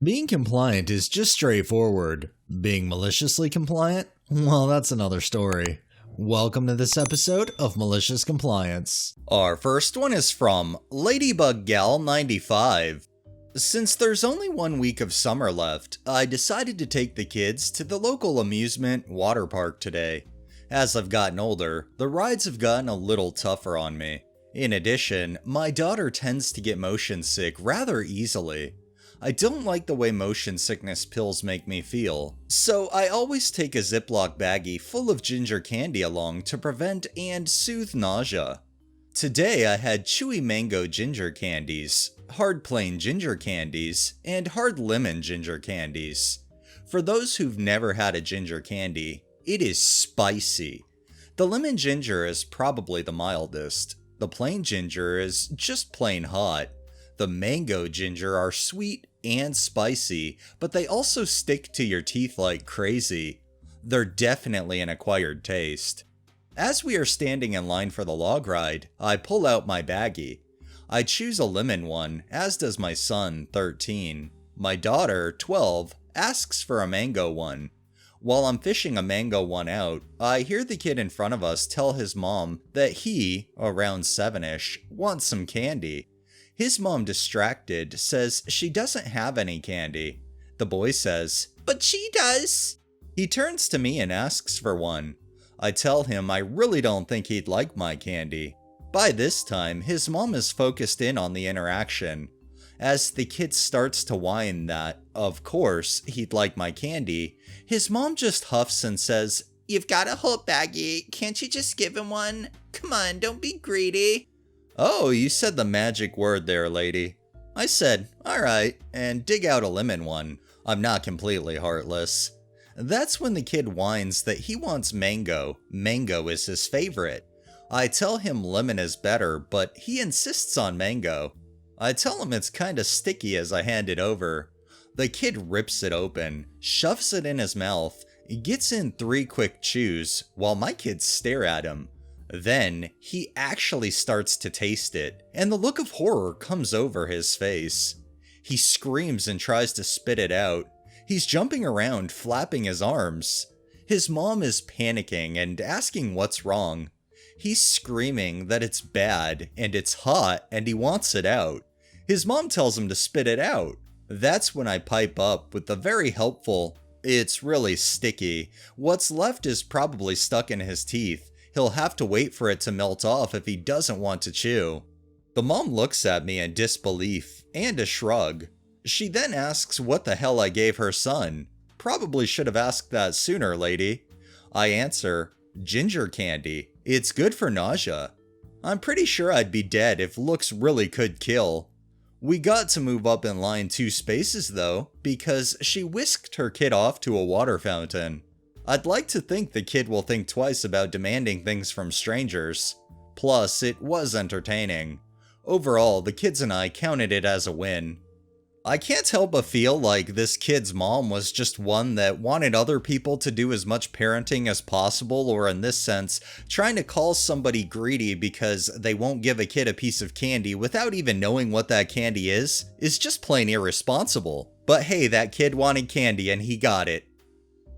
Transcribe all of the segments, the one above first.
Being compliant is just straightforward. Being maliciously compliant? Well, that's another story. Welcome to this episode of Malicious Compliance. Our first one is from Ladybug Gal 95. Since there's only 1 week of summer left, I decided to take the kids to the local amusement water park today. As I've gotten older, the rides have gotten a little tougher on me. In addition, my daughter tends to get motion sick rather easily. I don't like the way motion sickness pills make me feel, so I always take a Ziploc baggie full of ginger candy along to prevent and soothe nausea. Today I had chewy mango ginger candies, hard plain ginger candies, and hard lemon ginger candies. For those who've never had a ginger candy, it is spicy. The lemon ginger is probably the mildest. The plain ginger is just plain hot. The mango ginger are sweet and spicy, but they also stick to your teeth like crazy. They're definitely an acquired taste. As we are standing in line for the log ride, I pull out my baggie. I choose a lemon one, as does my son, 13. My daughter, 12, asks for a mango one. While I'm fishing a mango one out, I hear the kid in front of us tell his mom that he, around 7ish, wants some candy. His mom, distracted, says she doesn't have any candy. The boy says, "But she does." He turns to me and asks for one. I tell him I really don't think he'd like my candy. By this time, his mom is focused in on the interaction. As the kid starts to whine that, of course, he'd like my candy, his mom just huffs and says, "You've got a whole baggie, can't you just give him one? Come on, don't be greedy." "Oh, you said the magic word there, lady." I said, "Alright," and dig out a lemon one. I'm not completely heartless. That's when the kid whines that he wants mango. Mango is his favorite. I tell him lemon is better, but he insists on mango. I tell him it's kinda sticky as I hand it over. The kid rips it open, shoves it in his mouth, gets in 3 quick chews, while my kids stare at him. Then, he actually starts to taste it, and the look of horror comes over his face. He screams and tries to spit it out. He's jumping around, flapping his arms. His mom is panicking and asking what's wrong. He's screaming that it's bad, and it's hot, and he wants it out. His mom tells him to spit it out. That's when I pipe up with the very helpful, "It's really sticky. What's left is probably stuck in his teeth. He'll have to wait for it to melt off if he doesn't want to chew." The mom looks at me in disbelief and a shrug. She then asks what the hell I gave her son. "Probably should have asked that sooner, lady." I answer, "Ginger candy. It's good for nausea." I'm pretty sure I'd be dead if looks really could kill. We got to move up in line 2 spaces though, because she whisked her kid off to a water fountain. I'd like to think the kid will think twice about demanding things from strangers. Plus, it was entertaining. Overall, the kids and I counted it as a win. I can't help but feel like this kid's mom was just one that wanted other people to do as much parenting as possible, or in this sense, trying to call somebody greedy because they won't give a kid a piece of candy without even knowing what that candy is just plain irresponsible. But hey, that kid wanted candy and he got it.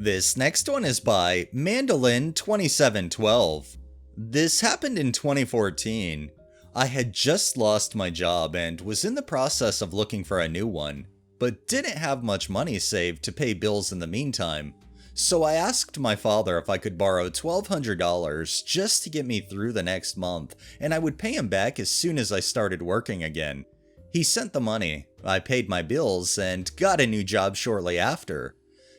This next one is by Mandolin2712. This happened in 2014. I had just lost my job and was in the process of looking for a new one, but didn't have much money saved to pay bills in the meantime. So I asked my father if I could borrow $1,200 just to get me through the next month, and I would pay him back as soon as I started working again. He sent the money, I paid my bills, and got a new job shortly after.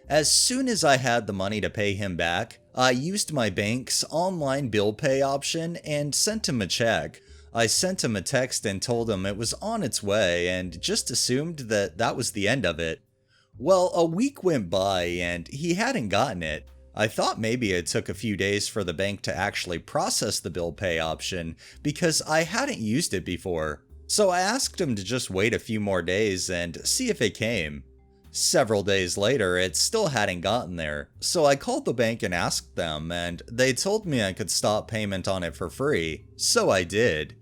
As soon as I had the money to pay him back, I used my bank's online bill pay option and sent him a check. I sent him a text and told him it was on its way and just assumed that that was the end of it. Well, a week went by and he hadn't gotten it. I thought maybe it took a few days for the bank to actually process the bill pay option because I hadn't used it before. So I asked him to just wait a few more days and see if it came. Several days later, it still hadn't gotten there, so I called the bank and asked them, and they told me I could stop payment on it for free, so I did.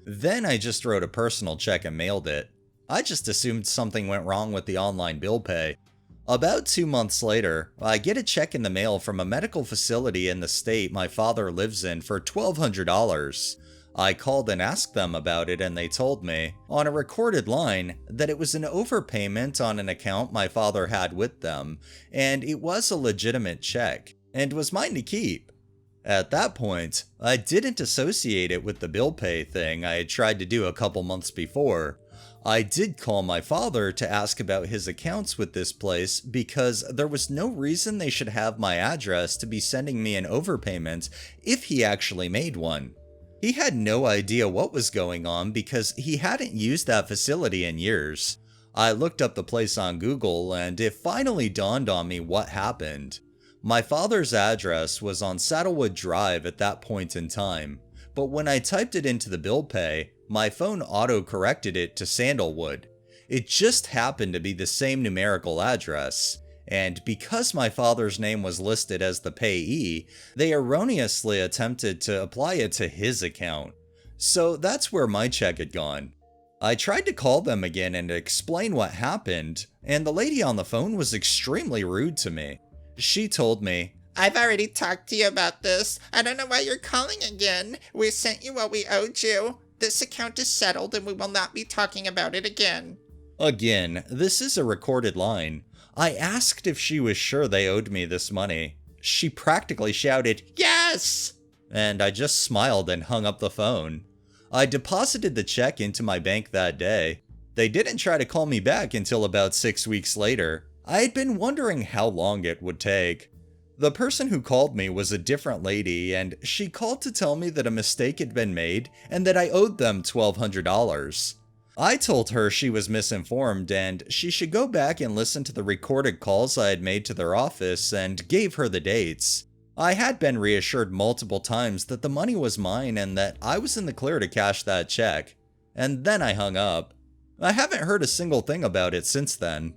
Then I just wrote a personal check and mailed it. I just assumed something went wrong with the online bill pay. About 2 months later, I get a check in the mail from a medical facility in the state my father lives in for $1,200. I called and asked them about it and they told me, on a recorded line, that it was an overpayment on an account my father had with them, and it was a legitimate check, and was mine to keep. At that point, I didn't associate it with the bill pay thing I had tried to do a couple months before. I did call my father to ask about his accounts with this place because there was no reason they should have my address to be sending me an overpayment if he actually made one. He had no idea what was going on because he hadn't used that facility in years. I looked up the place on Google and it finally dawned on me what happened. My father's address was on Saddlewood Drive at that point in time, but when I typed it into the bill pay, my phone auto-corrected it to Sandalwood. It just happened to be the same numerical address, and because my father's name was listed as the payee, they erroneously attempted to apply it to his account. So that's where my check had gone. I tried to call them again and explain what happened, and the lady on the phone was extremely rude to me. She told me, I've already talked to you about this. I don't know why you're calling again. We sent you what we owed you. This account is settled and we will not be talking about it again. Again, this is a recorded line. I asked if she was sure they owed me this money. She practically shouted, "Yes!" And I just smiled and hung up the phone. I deposited the check into my bank that day. They didn't try to call me back until about 6 weeks later. I had been wondering how long it would take. The person who called me was a different lady, and she called to tell me that a mistake had been made and that I owed them $1,200. I told her she was misinformed and she should go back and listen to the recorded calls I had made to their office and gave her the dates. I had been reassured multiple times that the money was mine and that I was in the clear to cash that check. And then I hung up. I haven't heard a single thing about it since then.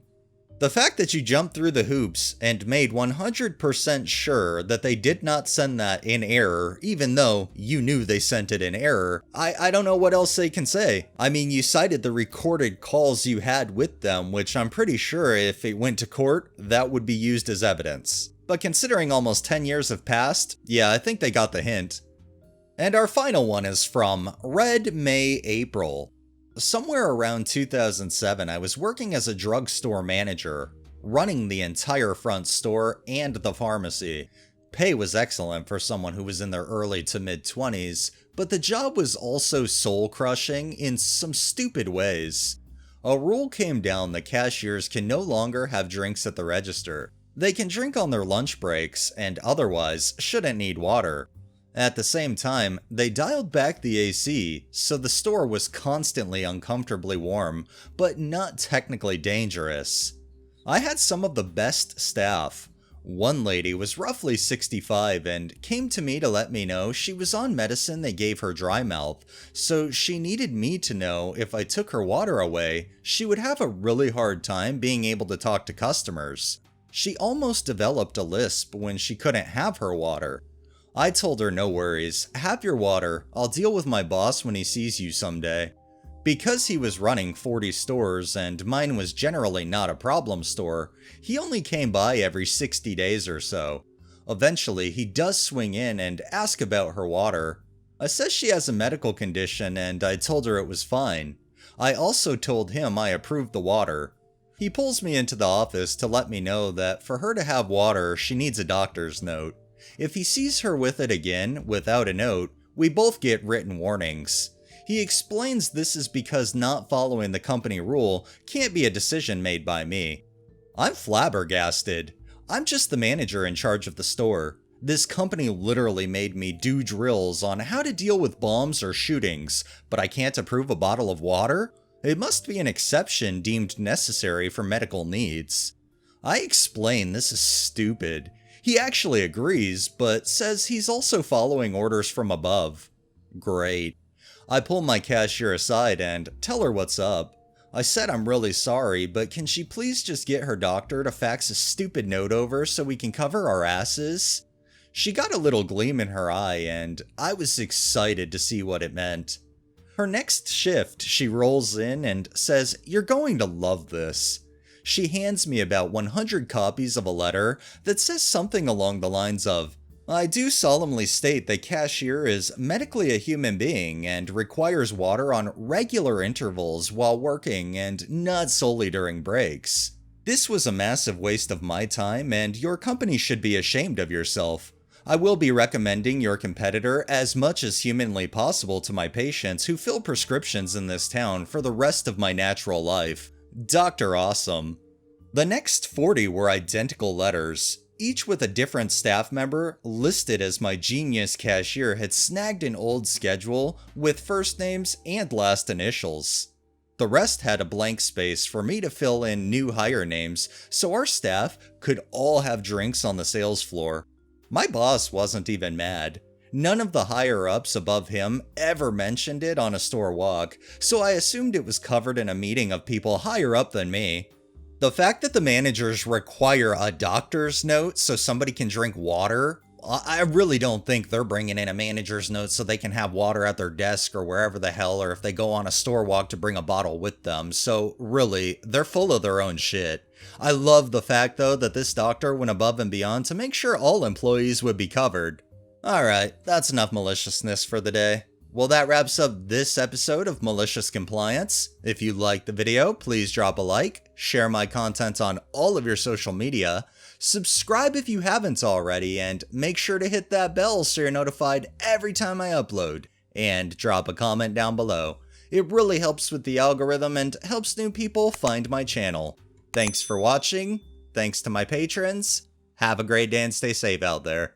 The fact that you jumped through the hoops and made 100% sure that they did not send that in error, even though you knew they sent it in error, I don't know what else they can say. I mean, you cited the recorded calls you had with them, which I'm pretty sure if it went to court, that would be used as evidence. But considering almost 10 years have passed, yeah, I think they got the hint. And our final one is from Red May April. Somewhere around 2007, I was working as a drugstore manager, running the entire front store and the pharmacy. Pay was excellent for someone who was in their early to mid-20s, but the job was also soul-crushing in some stupid ways. A rule came down that cashiers can no longer have drinks at the register. They can drink on their lunch breaks and otherwise shouldn't need water. At the same time, they dialed back the AC, so the store was constantly uncomfortably warm, but not technically dangerous. I had some of the best staff. One lady was roughly 65 and came to me to let me know she was on medicine that gave her dry mouth, so she needed me to know if I took her water away, she would have a really hard time being able to talk to customers. She almost developed a lisp when she couldn't have her water. I told her no worries, have your water, I'll deal with my boss when he sees you someday. Because he was running 40 stores and mine was generally not a problem store, he only came by every 60 days or so. Eventually, he does swing in and ask about her water. I said she has a medical condition and I told her it was fine. I also told him I approved the water. He pulls me into the office to let me know that for her to have water, she needs a doctor's note. If he sees her with it again, without a note, we both get written warnings. He explains this is because not following the company rule can't be a decision made by me. I'm flabbergasted. I'm just the manager in charge of the store. This company literally made me do drills on how to deal with bombs or shootings, but I can't approve a bottle of water? It must be an exception deemed necessary for medical needs. I explain this is stupid. He actually agrees, but says he's also following orders from above. Great. I pull my cashier aside and tell her what's up. I said I'm really sorry, but can she please just get her doctor to fax a stupid note over so we can cover our asses? She got a little gleam in her eye, and I was excited to see what it meant. Her next shift, she rolls in and says, "You're going to love this." She hands me about 100 copies of a letter that says something along the lines of, "I do solemnly state the cashier is medically a human being and requires water on regular intervals while working and not solely during breaks. This was a massive waste of my time and your company should be ashamed of yourself. I will be recommending your competitor as much as humanly possible to my patients who fill prescriptions in this town for the rest of my natural life. Dr. Awesome." The next 40 were identical letters, each with a different staff member listed as my genius cashier had snagged an old schedule with first names and last initials. The rest had a blank space for me to fill in new hire names so our staff could all have drinks on the sales floor. My boss wasn't even mad. None of the higher-ups above him ever mentioned it on a store walk, so I assumed it was covered in a meeting of people higher up than me. The fact that the managers require a doctor's note so somebody can drink water, I really don't think they're bringing in a manager's note so they can have water at their desk or wherever the hell, or if they go on a store walk to bring a bottle with them. So really, they're full of their own shit. I love the fact though that this doctor went above and beyond to make sure all employees would be covered. Alright, that's enough maliciousness for the day. Well, that wraps up this episode of Malicious Compliance. If you liked the video, please drop a like, share my content on all of your social media, subscribe if you haven't already, and make sure to hit that bell so you're notified every time I upload, and drop a comment down below. It really helps with the algorithm and helps new people find my channel. Thanks for watching, thanks to my patrons, have a great day and stay safe out there.